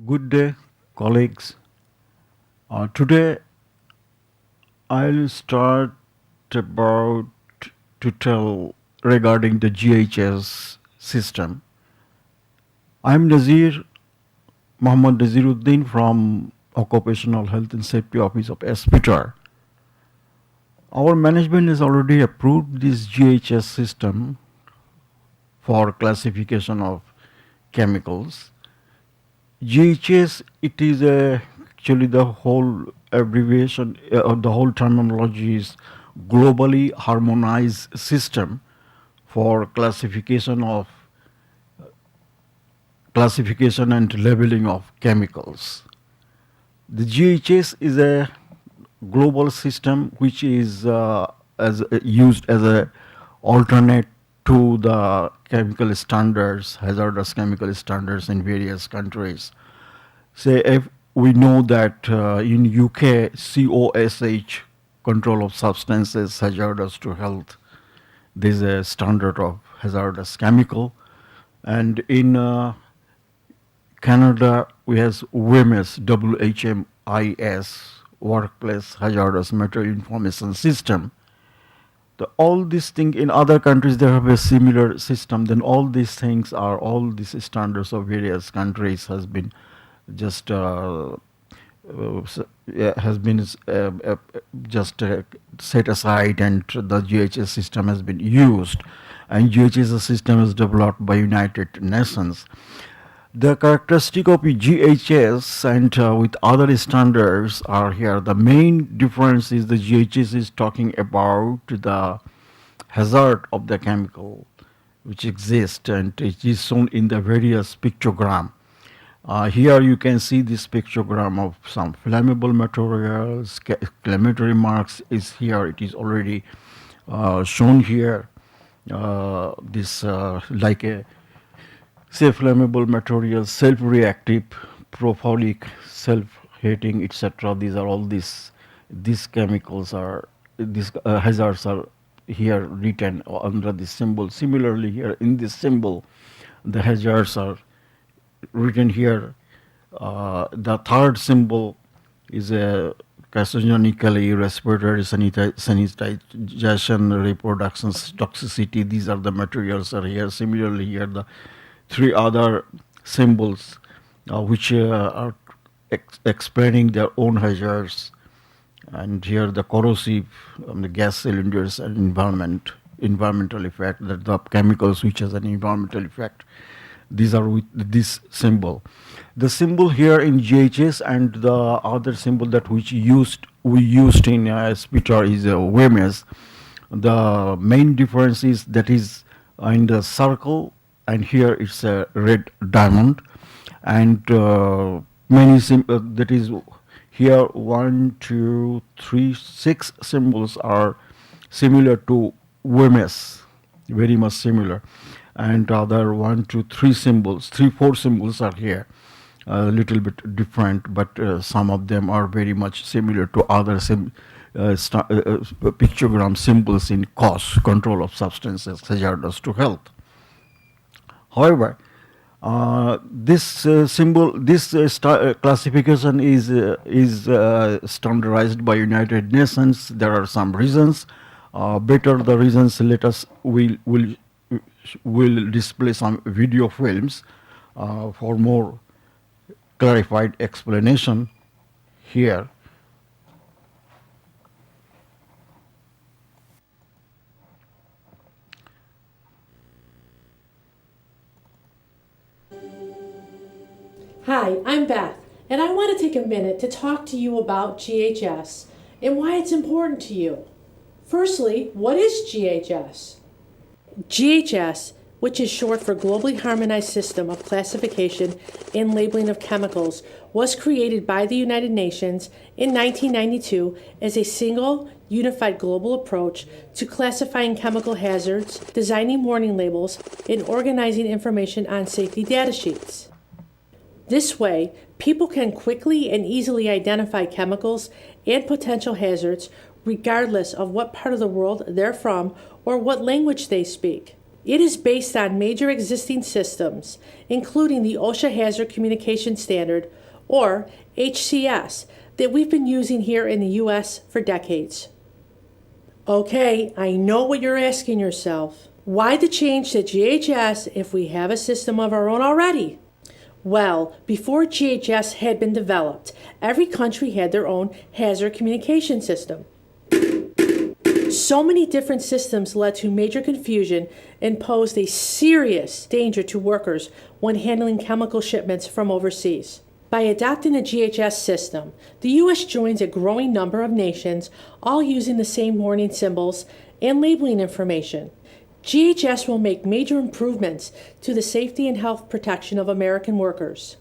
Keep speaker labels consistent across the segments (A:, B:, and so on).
A: Good day, colleagues. Today I'll start about to tell regarding the GHS system. I'm Nazir Mohammad Naziruddin from Occupational Health and Safety Office of SPTAR. Our management has already approved this GHS system for classification of chemicals. GHS, it is actually the whole abbreviation or the whole terminology is globally harmonized system for classification and labeling of chemicals. The GHS is a global system which is used as a alternate to the chemical standards, hazardous chemical standards in various countries. Say if we know that in UK COSH, control of substances hazardous to health, there is a standard of hazardous chemical, and in Canada we has WHMIS, WHMIS, Workplace Hazardous Material Information System. All these things in other countries they have a similar system. Then all these standards of various countries has been just has been just set aside, and the GHS system has been used, and GHS system is developed by United Nations. The characteristic of GHS and with other standards are here. The main difference is the GHS is talking about the hazard of the chemical which exists, and it is shown in the various pictogram. Here you can see this pictogram of some flammable materials. Exclamatory marks is here. It is already shown here. This like a say flammable materials, self-reactive, prophyllic, self-heating, etc. These are all these chemicals are these hazards are here written under this symbol. Similarly, here in this symbol, the hazards are written here. The third symbol is a carcinogenically, respiratory sanitization, reproduction, toxicity. These are the materials are here. Similarly, here the three other symbols which are explaining their own hazards, and here the corrosive, the gas cylinders and environmental effect, that the chemicals which has an environmental effect. These are with this symbol. The symbol here in GHS and the other symbol that we used in SPTAR is WHMIS. The main difference is that is in the circle, and here it's a red diamond, and that is here 1, 2, 3, 6 symbols are similar to WHMIS, very much similar, and other 1, 2, 3 symbols, 3, 4 symbols are here, a little bit different, but some of them are very much similar to other pictogram symbols in COS, control of substances hazardous to health. However, this classification is standardized by United Nations. There are some reasons. Better the reasons. Let us will display some video films for more clarified explanation here.
B: Hi, I'm Beth, and I want to take a minute to talk to you about GHS and why it's important to you. Firstly, what is GHS? GHS, which is short for Globally Harmonized System of Classification and Labeling of Chemicals, was created by the United Nations in 1992 as a single, unified global approach to classifying chemical hazards, designing warning labels, and organizing information on safety data sheets. This way, people can quickly and easily identify chemicals and potential hazards regardless of what part of the world they're from or what language they speak. It is based on major existing systems, including the OSHA Hazard Communication Standard, or HCS, that we've been using here in the U.S. for decades. Okay, I know what you're asking yourself. Why the change to GHS if we have a system of our own already? Well, before GHS had been developed, every country had their own hazard communication system. So many different systems led to major confusion and posed a serious danger to workers when handling chemical shipments from overseas. By adopting a GHS system, the U.S. joins a growing number of nations, all using the same warning symbols and labeling information. GHS will make major improvements to the safety and health protection of American workers.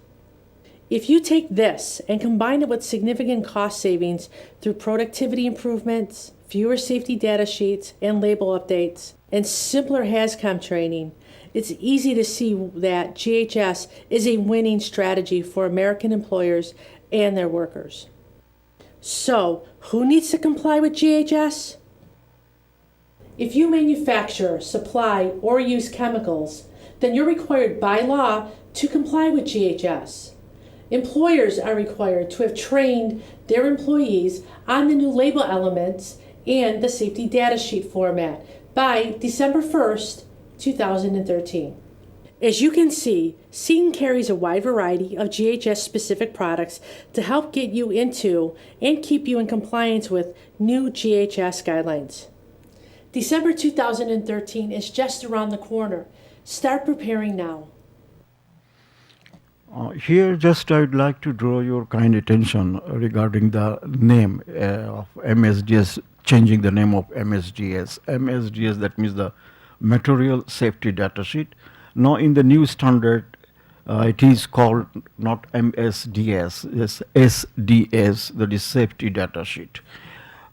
B: If you take this and combine it with significant cost savings through productivity improvements, fewer safety data sheets and label updates, and simpler HazCom training, it's easy to see that GHS is a winning strategy for American employers and their workers. So, who needs to comply with GHS? If you manufacture, supply, or use chemicals, then you're required by law to comply with GHS. Employers are required to have trained their employees on the new label elements and the safety data sheet format by December 1st, 2013. As you can see, Seton carries a wide variety of GHS-specific products to help get you into and keep you in compliance with new GHS guidelines. December 2013 is just around the corner. Start preparing now.
A: Here, just I'd like to draw your kind attention regarding the name of MSDS, changing the name of MSDS. MSDS, that means the Material Safety Data Sheet. Now, in the new standard, it is called not MSDS, it's SDS, that is Safety Data Sheet.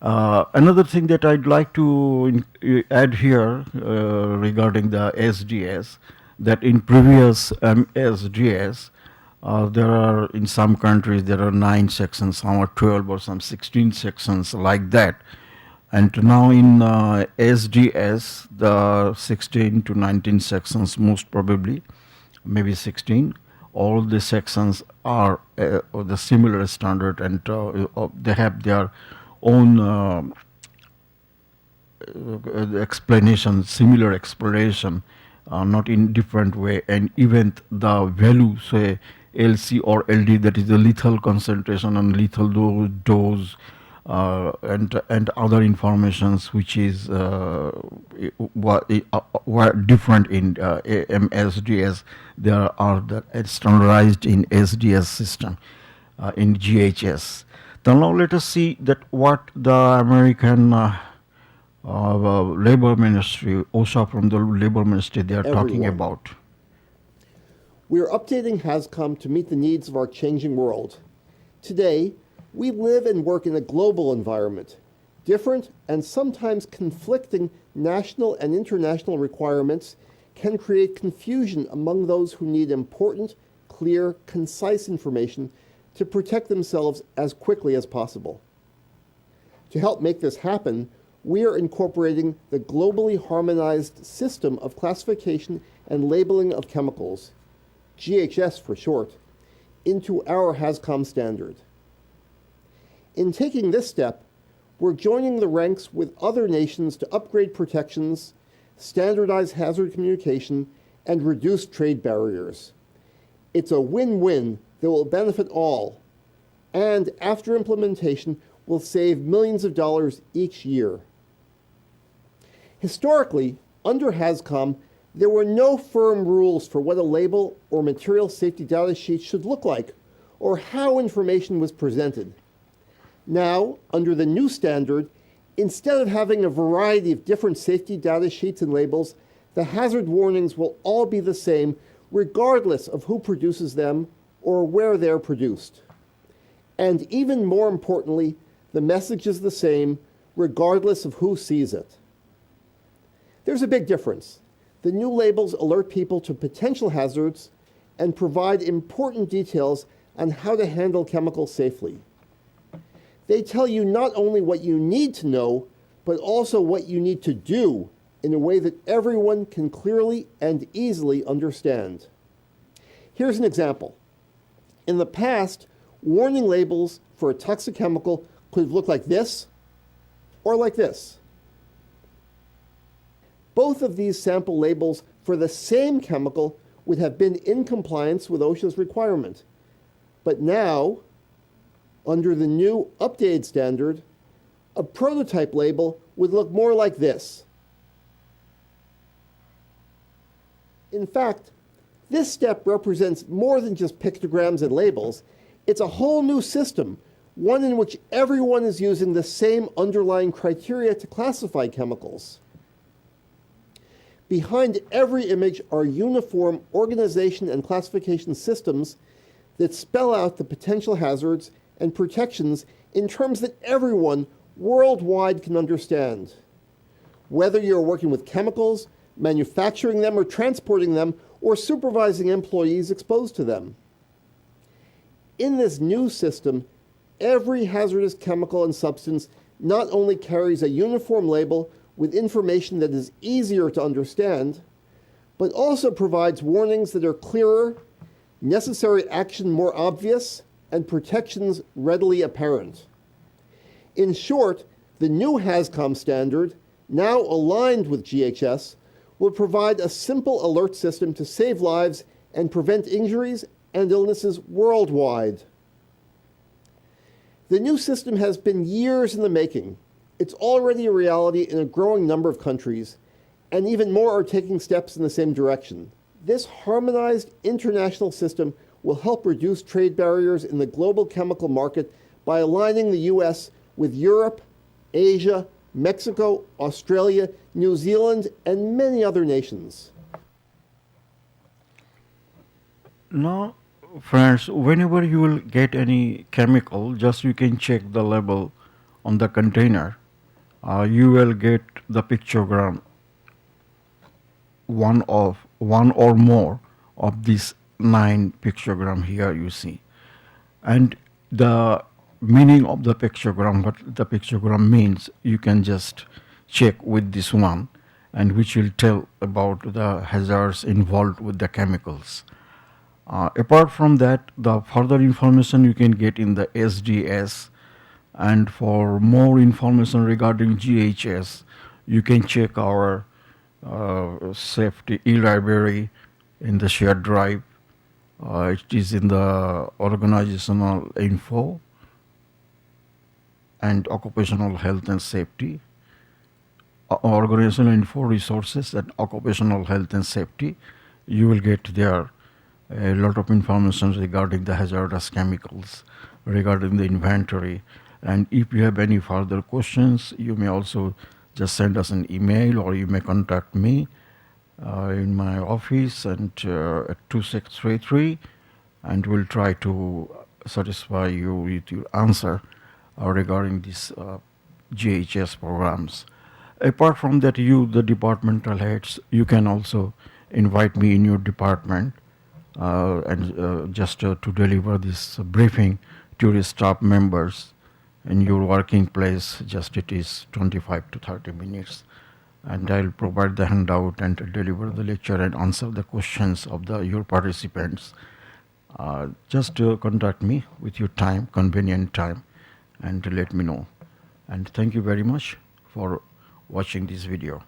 A: Another thing that I'd like to add here regarding the SDS, that in previous SDS, there are, in some countries, there are 9 sections, some are 12 or some 16 sections like that. And now in SDS, the 16 to 19 sections, most probably, maybe 16, all the sections are of the similar standard, and they have their own explanation, similar explanation, not in different way, and even the value, say LC or LD, that is the lethal concentration and lethal dose, and other informations which is were different in MSDS. There are standardized in SDS system, in GHS. Now let us see that what the American Labor Ministry, OSHA from the Labor Ministry, they are talking about.
C: We are updating HazCom to meet the needs of our changing world. Today, we live and work in a global environment. Different and sometimes conflicting national and international requirements can create confusion among those who need important, clear, concise information to protect themselves as quickly as possible. To help make this happen, we are incorporating the globally harmonized system of classification and labeling of chemicals, GHS for short, into our HazCom standard. In taking this step, we're joining the ranks with other nations to upgrade protections, standardize hazard communication, and reduce trade barriers. It's a win-win that will benefit all, and after implementation will save millions of dollars each year. Historically, under HazCom, there were no firm rules for what a label or material safety data sheet should look like, or how information was presented. Now, under the new standard, instead of having a variety of different safety data sheets and labels, the hazard warnings will all be the same regardless of who produces them or where they're produced. And even more importantly, the message is the same regardless of who sees it. There's a big difference. The new labels alert people to potential hazards and provide important details on how to handle chemicals safely. They tell you not only what you need to know, but also what you need to do in a way that everyone can clearly and easily understand. Here's an example. In the past, warning labels for a toxic chemical could look like this or like this. Both of these sample labels for the same chemical would have been in compliance with OSHA's requirement. But now, under the new updated standard, a prototype label would look more like this. In fact, this step represents more than just pictograms and labels. It's a whole new system, one in which everyone is using the same underlying criteria to classify chemicals. Behind every image are uniform organization and classification systems that spell out the potential hazards and protections in terms that everyone worldwide can understand. Whether you're working with chemicals, manufacturing them or transporting them, or supervising employees exposed to them. In this new system, every hazardous chemical and substance not only carries a uniform label with information that is easier to understand, but also provides warnings that are clearer, necessary action more obvious, and protections readily apparent. In short, the new HAZCOM standard, now aligned with GHS, will provide a simple alert system to save lives and prevent injuries and illnesses worldwide. The new system has been years in the making. It's already a reality in a growing number of countries, and even more are taking steps in the same direction. This harmonized international system will help reduce trade barriers in the global chemical market by aligning the US with Europe, Asia, Mexico, Australia, New Zealand, and many other nations.
A: Now, friends, whenever you will get any chemical, just you can check the label on the container. You will get the pictogram, one or more of these 9 pictogram here you see, and the meaning of the pictogram, what the pictogram means, you can just check with this one, and which will tell about the hazards involved with the chemicals. Apart from that, the further information you can get in the SDS, and for more information regarding GHS, you can check our safety e-library in the shared drive. It is in the organizational info and occupational health and safety, organizational info resources and occupational health and safety. You will get there a lot of information regarding the hazardous chemicals, regarding the inventory. And if you have any further questions, you may also just send us an email, or you may contact me in my office and at 2633, and we'll try to satisfy you with your answer regarding these GHS programs. Apart from that, you, the departmental heads, you can also invite me in your department and just to deliver this briefing to your staff members in your working place. Just it is 25 to 30 minutes, and I'll provide the handout and deliver the lecture and answer the questions of your participants. Just contact me with your time, convenient time, and let me know. And thank you very much for watching this video.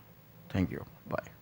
A: Thank you. Bye.